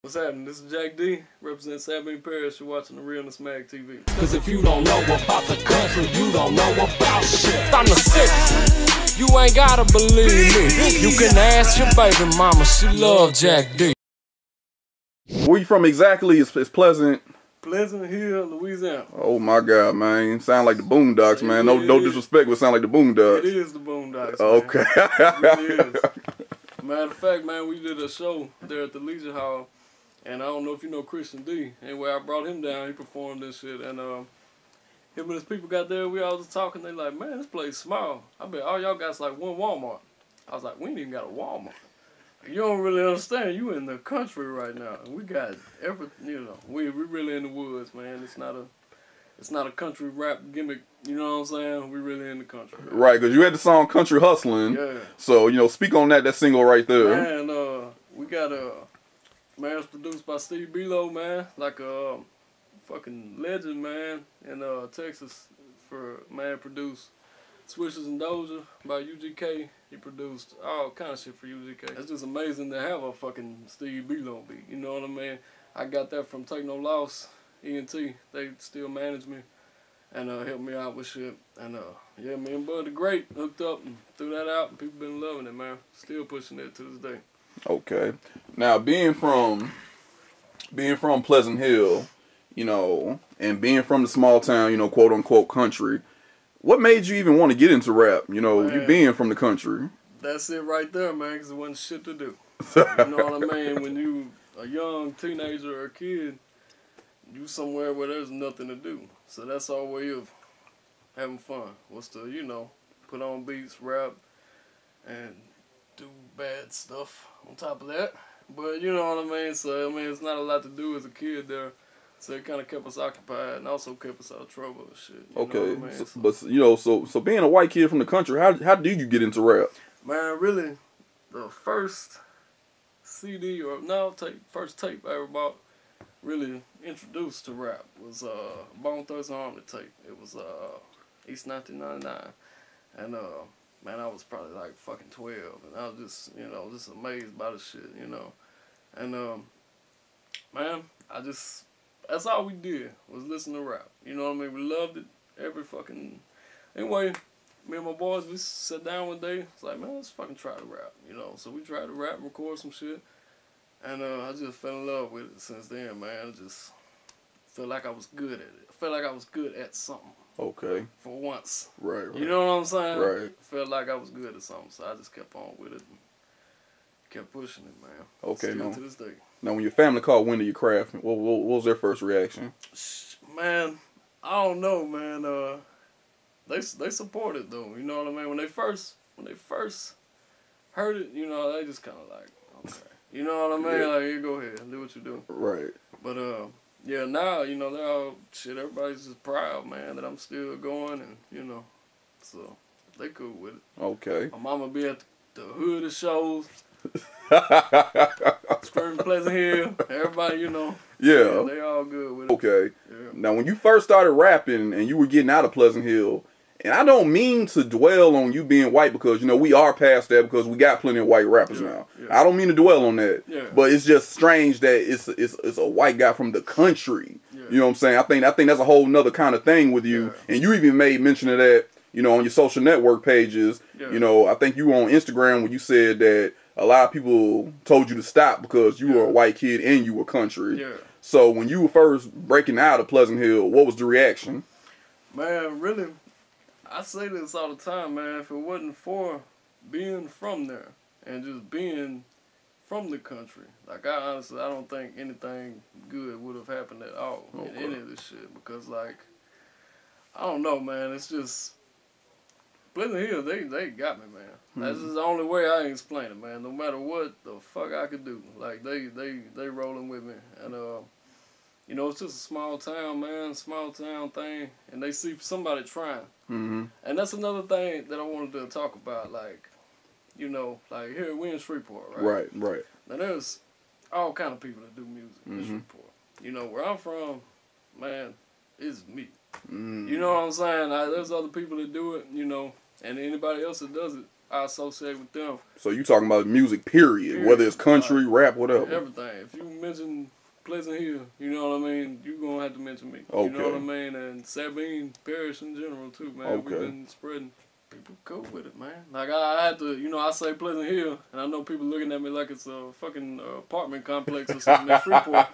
What's happening? This is Jack D, representing Sabine Parish. You're watching the Real-Izm TV. Cause if you don't know about the country, you don't know about shit. I'm the sixth. You ain't gotta believe me. You can ask your baby mama, she love Jack D. Where you from exactly? It's Pleasant. Pleasant Hill, Louisiana. Oh my God, man! Sound like the Boondocks, man. No disrespect, but sound like the Boondocks. It is the Boondocks. Okay. It really is. Matter of fact, man, we did a show there at the Leisure Hall, and I don't know if you know Christian D. Anyway, I brought him down. He performed this shit, and him and his people got there. We all was talking. They like, man, this place small. I bet all y'all got like one Walmart. I was like, we ain't even got a Walmart. You don't really understand. You in the country right now, and we got everything. You know, we really in the woods, man. It's not a country rap gimmick. You know what I'm saying? We really in the country. Man. Right, because you had the song "Country Hustlin'." Yeah. So speak on that single right there. Man, we got man, it's produced by Steve Below, man, like a fucking legend, man, in Texas. Produced Swishers and Doja by UGK. He produced all kind of shit for UGK. It's just amazing to have a fucking Steve Below beat. You know what I mean? I got that from Take No Loss, ENT. They still manage me and help me out with shit. And yeah, me and Bud the Great hooked up and threw that out, and people been loving it, man. Still pushing it to this day. Okay. Now being from Pleasant Hill, and being from the small town, quote unquote country, what made you even want to get into rap? You being from the country. That's it right there, man, because it wasn't shit to do. You know what I mean? When you a young teenager or a kid, you somewhere where there's nothing to do. So that's our way of having fun. Was to, put on beats, rap, and do bad stuff on top of that. But you know what I mean? So, it's not a lot to do as a kid there. So it kind of kept us occupied and also kept us out of trouble and shit. Okay, so being a white kid from the country, how did you get into rap? Man, really, the first CD first tape I ever bought, really introduced to rap was Bone Thugs and Harmony tape. It was East 1999, and man, I was probably like fucking 12, and I was just just amazed by the shit, and man, that's all we did was listen to rap. You know what I mean? We loved it every fucking... Anyway, me and my boys, we sat down one day. It's like, man, let's fucking try to rap, So we tried to rap, record some shit. And I just fell in love with it since then, man. I just felt like I was good at it. I felt like I was good at something. Okay. For once. Right. You know what I'm saying? Right. Felt like I was good at something, so I just kept on with it and kept pushing it, man. Okay, still to this day. Now, when your family called Winter your craft, what was their first reaction? Man, I don't know, man. They support it though. You know what I mean? When they first heard it, they just kind of like, okay. You know what I mean? Yeah. Like, you go ahead and do what you do. Right. But yeah, now they're all shit. Everybody's just proud, man, that I'm still going, and so they cool with it. Okay. My mama be at the hood of shows. Screaming Pleasant Hill, everybody, Yeah, they all good with it. Okay. Yeah. Now, when you first started rapping and you were getting out of Pleasant Hill, and I don't mean to dwell on you being white because we are past that because we got plenty of white rappers now. Yeah. I don't mean to dwell on that. Yeah. But it's just strange that it's a white guy from the country. Yeah. You know what I'm saying? I think that's a whole nother kind of thing with you. Yeah. And you even made mention of that, on your social network pages. Yeah. I think you were on Instagram when you said that a lot of people told you to stop because you were a white kid and you were country. Yeah. So when you were first breaking out of Pleasant Hill, what was the reaction? Man, really, I say this all the time, man. If it wasn't for being from there and just being from the country, like I honestly, I don't think anything good would have happened at all in any of this shit. Because like, I don't know, man. It's just Pleasant Hill, they got me, man. That's just the only way I can explain it, man. No matter what the fuck I could do, like they rolling with me, and it's just a small town, man, small town thing, and they see somebody trying, and that's another thing that I wanted to talk about, like, like here we in Shreveport, right? Right. Now there's all kind of people that do music in Shreveport. Where I'm from, man, it's me. You know what I'm saying? There's other people that do it, and anybody else that does it, I associate with them. So you talking about music, period. Whether it's country, like, rap, whatever. Everything. If you mention Pleasant Hill, you know what I mean, you gonna have to mention me. Okay. You know what I mean? And Sabine Parish in general too, man. Okay. We've been spreading. People cool with it, man. Like I had to, you know, I say Pleasant Hill, and I know people looking at me like it's a fucking apartment complex or something in Freeport.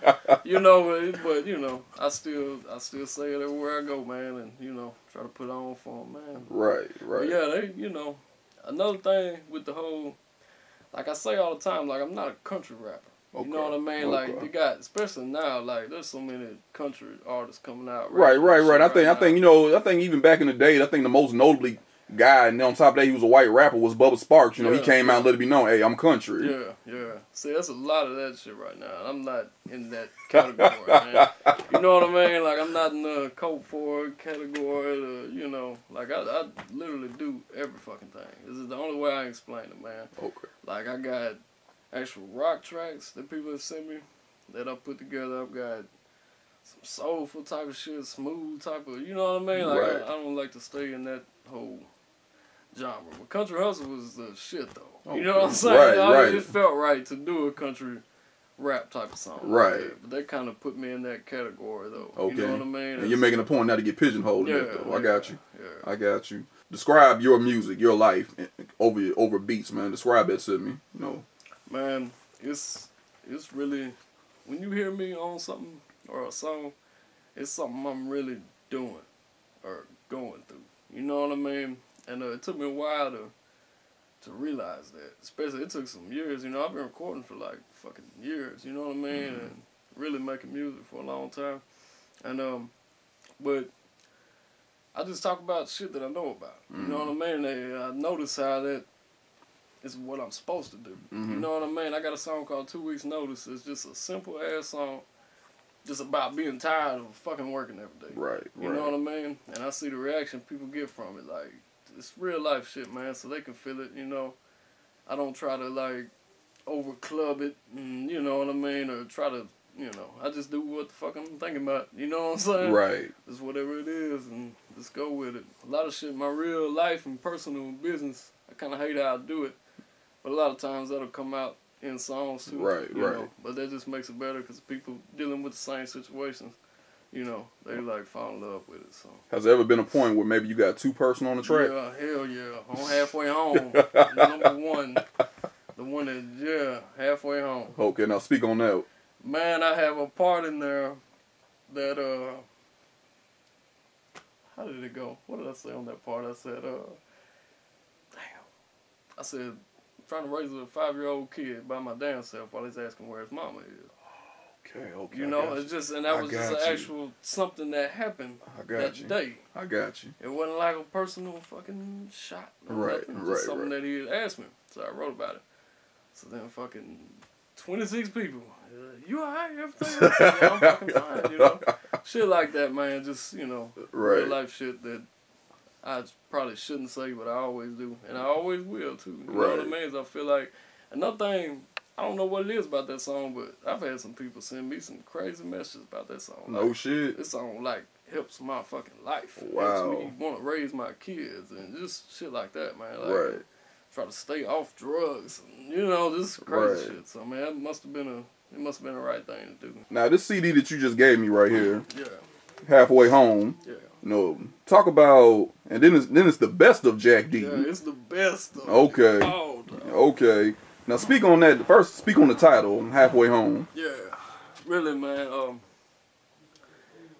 You know, but you know, I still say it everywhere I go, man, and you know, try to put on for them, man. Right. But yeah, they, you know, another thing with the whole, like I say all the time, like I'm not a country rapper. You know what I mean? Like they got, especially now, like there's so many country artists coming out. Right. I think you know, I think even back in the day, I think the most notably guy, and on top of that, he was a white rapper, was Bubba Sparks. You know, he came out and let it be known, hey, I'm country. Yeah. See, that's a lot of that shit right now. I'm not in that category, man. You know what I mean? Like, I'm not in the Coke Ford category, you know. Like, I literally do every fucking thing. This is the only way I explain it, man. Okay. Like, I got actual rock tracks that people have sent me that I put together. I've got some soulful type of shit, smooth type of, you know what I mean? Like, I don't like to stay in that whole genre. But country hustle was the shit though. Okay. You know what I'm saying? Right. It felt right to do a country rap type of song. Right. Like but they kind of put me in that category though. Okay. You know what I mean? And you're making a point not to get pigeonholed in it though. I got you. Yeah. I got you. Describe your music, your life over beats, man. Describe that to me. You know. Man, it's really, when you hear me on something or a song, it's something I'm really doing or going through. You know what I mean? And it took me a while to realize that. Especially, it took some years. You know, I've been recording for like fucking years. You know what I mean? And really making music for a long time. And but I just talk about shit that I know about. You know what I mean? I notice how that is what I'm supposed to do. You know what I mean? I got a song called 2 Weeks Notice. It's just a simple ass song. Just about being tired of fucking working every day. Right. You know what I mean? And I see the reaction people get from it. Like, it's real life shit, man, so they can feel it, you know. I don't try to, like, over club it, and, you know what I mean, or try to, you know, I just do what the fuck I'm thinking about, you know what I'm saying? Right. Just whatever it is, and just go with it. A lot of shit, my real life and personal business, I kind of hate how I do it, but a lot of times that'll come out in songs too. Right. You know? But that just makes it better because people dealing with the same situations, you know, they like fall in love with it. So. Has there ever been a point where maybe you got too personal on the track? Yeah, hell yeah. On Halfway Home, number one. The one that, Halfway Home. Okay, now speak on that. Man, I have a part in there that, how did it go? What did I say on that part? I said, I said, trying to raise a 5-year-old kid by my damn self while he's asking where his mama is. Okay. You know, it's just, and that was just an actual something that happened that day. I got you. It wasn't like a personal fucking shot. Right. Just something that he had asked me. So I wrote about it. So then fucking 26 people. You alright? Everything? Yeah, I'm fucking fine, you know? Shit like that, man. Just, you know, real life shit that I probably shouldn't say, but I always do. And I always will, too. You know what I mean? I feel like, another thing, I don't know what it is about that song, but I've had some people send me some crazy messages about that song. No shit. This song, like, helps my fucking life. Wow. Helps me want to raise my kids and just shit like that, man. Like, try to stay off drugs. And, you know, just crazy shit. So, man, it must have been the right thing to do. Now, this CD that you just gave me right here, yeah, Halfway Home. Yeah. You know, talk about, and then it's the best of Jack D. Yeah, it's the best of Okay. Okay. Now speak on that. First, speak on the title, Halfway Home. Yeah. Really, man.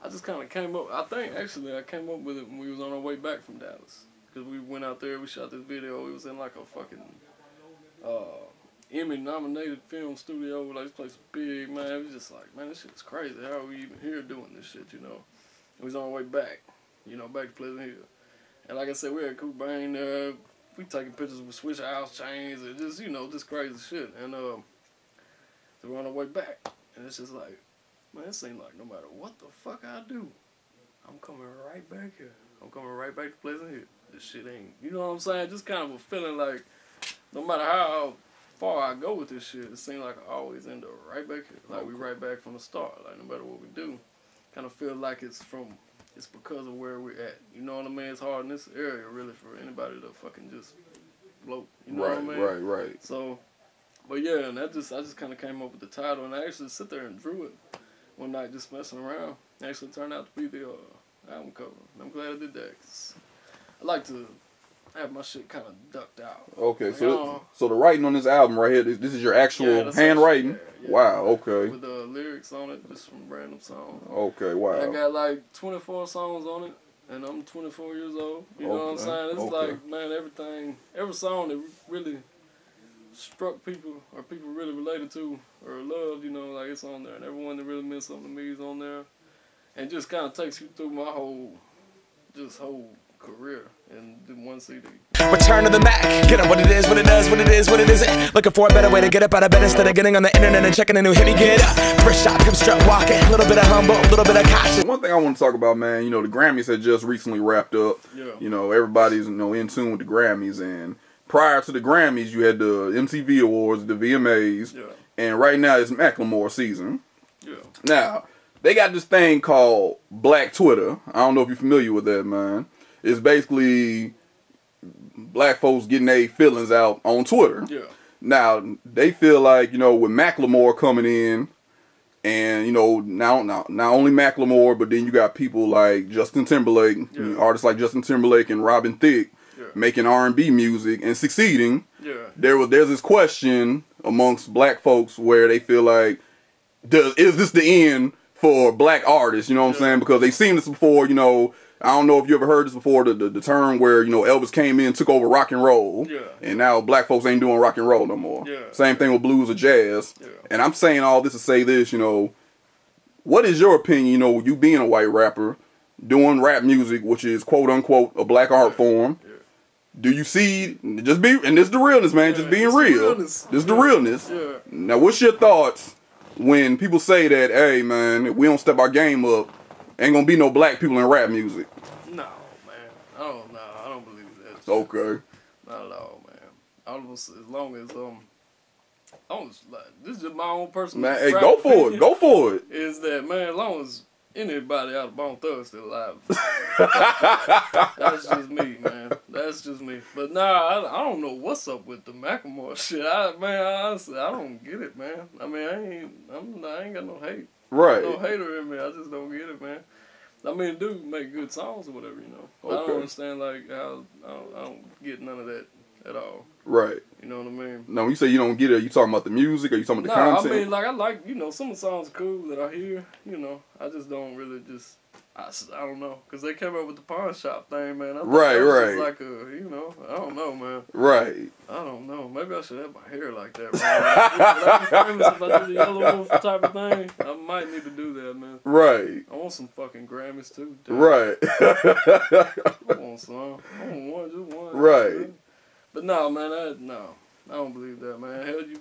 I just kind of came up. I think actually I came up with it when we was on our way back from Dallas, because we went out there. We shot this video. It was in like a fucking Emmy-nominated film studio. Like, this place was big, man. It was just like, man, this shit is crazy. How are we even here doing this shit, you know? We was on our way back, you know, back to Pleasant Hill. And like I said, we had Cobain there. We taking pictures with Switch House chains and just, you know, just crazy shit. And so we're on our way back. And it's just like, man, it seems like no matter what the fuck I do, I'm coming right back here. I'm coming right back to Pleasant Hill. This shit ain't, you know what I'm saying? Just kind of a feeling like no matter how far I go with this shit, it seems like I always end up right back here. Like, we right back from the start. Like, no matter what we do, kind of feel like it's because of where we're at. You know what I mean? It's hard in this area, really, for anybody to fucking just float. You know what I mean? Right. So, but yeah, and I just kind of came up with the title, and I actually sit there and drew it one night, just messing around. It actually turned out to be the album cover. And I'm glad I did that, 'cause I like to have my shit kind of ducked out. Okay, like, so the writing on this album right here, this is your actual handwriting? Yeah. Wow, okay. With the lyrics on it, just from random songs. Okay, wow. And I got like 24 songs on it, and I'm 24 years old. You know what I'm saying? It's like, man, every song that really struck people, or people really related to, or loved, you know, like it's on there. And everyone that really meant something to me is on there. And just kind of takes you through my whole career in one CD. Return to the Mac, get up what it is, what it does, what it is, what it isn't. Looking for a better way to get up out of bed instead of getting on the internet and checking a new hit. Get up, first shot, hip strut walking, a little bit of humble, a little bit of cautious. One thing I want to talk about, man, you know, the Grammys had just recently wrapped up. Yeah. You know, everybody's, you know, in tune with the Grammys, and prior to the Grammys, you had the MTV Awards, the VMAs, and right now it's Macklemore season. Yeah. Now, they got this thing called Black Twitter. I don't know if you're familiar with that, man. It's basically black folks getting their feelings out on Twitter. Yeah. Now, they feel like, you know, with Macklemore coming in, and, you know, now not only Macklemore, but then you got people like Justin Timberlake, artists like Justin Timberlake and Robin Thicke, making R&B music and succeeding. Yeah. There's this question amongst black folks where they feel like, is this the end for black artists? You know what I'm saying? Because they've seen this before, you know. I don't know if you ever heard this before, the term where, you know, Elvis came in, took over rock and roll, and now black folks ain't doing rock and roll no more. Same thing with blues or jazz. And I'm saying all this to say this, you know, what is your opinion, you know, you being a white rapper, doing rap music, which is quote unquote a black art form? Do you see, and this is the realness, man, just being real. This is the realness. Now, what's your thoughts when people say that, hey, man, if we don't step our game up, ain't gonna be no black people in rap music? No, man. I don't believe that. Okay. Not at all, man. As long as like, this is just my own personal. Man, hey, go for it. Go for it. Is that, man? As long as anybody out of Bone Thugs still alive, that's just me, man. That's just me. But nah, I don't know what's up with the Macklemore shit. Honestly, I don't get it, man. I mean, I ain't got no hate. Right. No hater in me. I just don't get it, man. I mean, dude make good songs or whatever, you know. I don't understand, like, how I don't get none of that at all. Right. You know what I mean? No, when you say you don't get it, are you talking about the music or you talking about the content? I mean, like, I like, you know, some of the songs are cool that I hear, you know. I just don't really just, I don't know. Because they came up with the pawn shop thing, man. I right. Just like a, you know, I don't know, man. Right. I don't know. Maybe I should have my hair like that, man. Would I be famous if I do the Yellow Wolf type of thing? I might need to do that, man. Right. I want some fucking Grammys, too. Dude. Right. I want some. I want one, just one. Right. Dude. But no, man, I don't believe that, man. Hell, you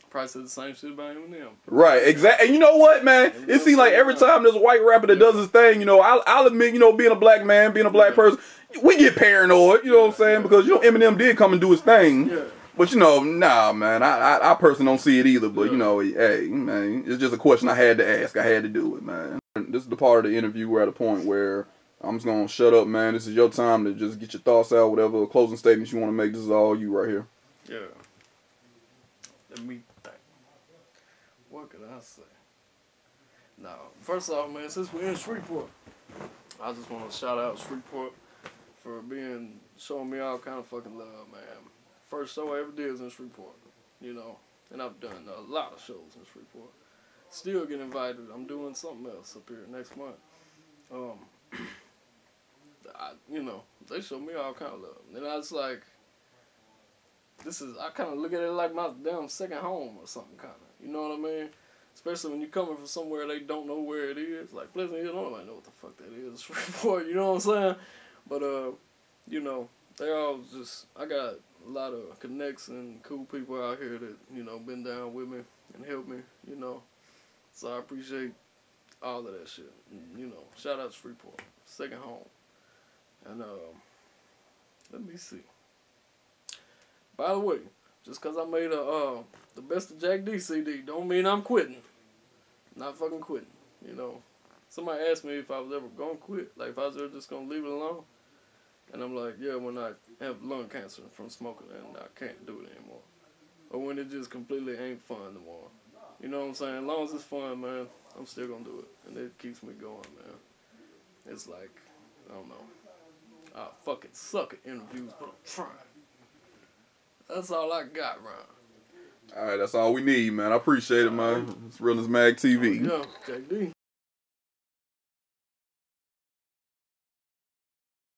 probably said the same shit about Eminem. Right, exactly. And you know what, man? It seems like every time there's a white rapper that does his thing, you know, I'll admit, you know, being a black man, being a black person, we get paranoid, you know what I'm saying? Because, you know, Eminem did come and do his thing. Yeah. But, you know, nah, man, I personally don't see it either. But, you know, hey, man, it's just a question I had to ask. I had to do it, man. This is the part of the interview we're at a point where I'm just going to shut up, man. This is your time to just get your thoughts out, whatever closing statements you want to make. This is all you right here. Yeah. Let me think. What could I say? Now, first off, man, since we're in Shreveport, I just want to shout out Shreveport for showing me all kind of fucking love, man. First show I ever did was in Shreveport, you know, and I've done a lot of shows in Shreveport. Still get invited. I'm doing something else up here next month. You know, they show me all kind of love. And I was like, I kind of look at it like my damn second home or something, kind of. You know what I mean? Especially when you're coming from somewhere they don't know where it is. Like Pleasant Hill, nobody know what the fuck that is. Shreveport, you know what I'm saying? But, you know, they all just, I got a lot of connects and cool people out here that, you know, been down with me and helped me, you know. So I appreciate all of that shit. And, you know, shout out to Shreveport, second home. And, let me see. By the way, just because I made the Best of Jack D CD don't mean I'm quitting. Not fucking quitting, you know. Somebody asked me if I was ever going to quit, like if I was ever just going to leave it alone. And I'm like, yeah, when I have lung cancer from smoking, and I can't do it anymore. Or when it just completely ain't fun anymore. You know what I'm saying? As long as it's fun, man, I'm still gonna do it. And it keeps me going, man. It's like, I don't know. I fucking suck at interviews, but I'm trying. That's all I got, Ron. All right, that's all we need, man. I appreciate it, man. It's Real-Izm Mag TV. Yeah, JD.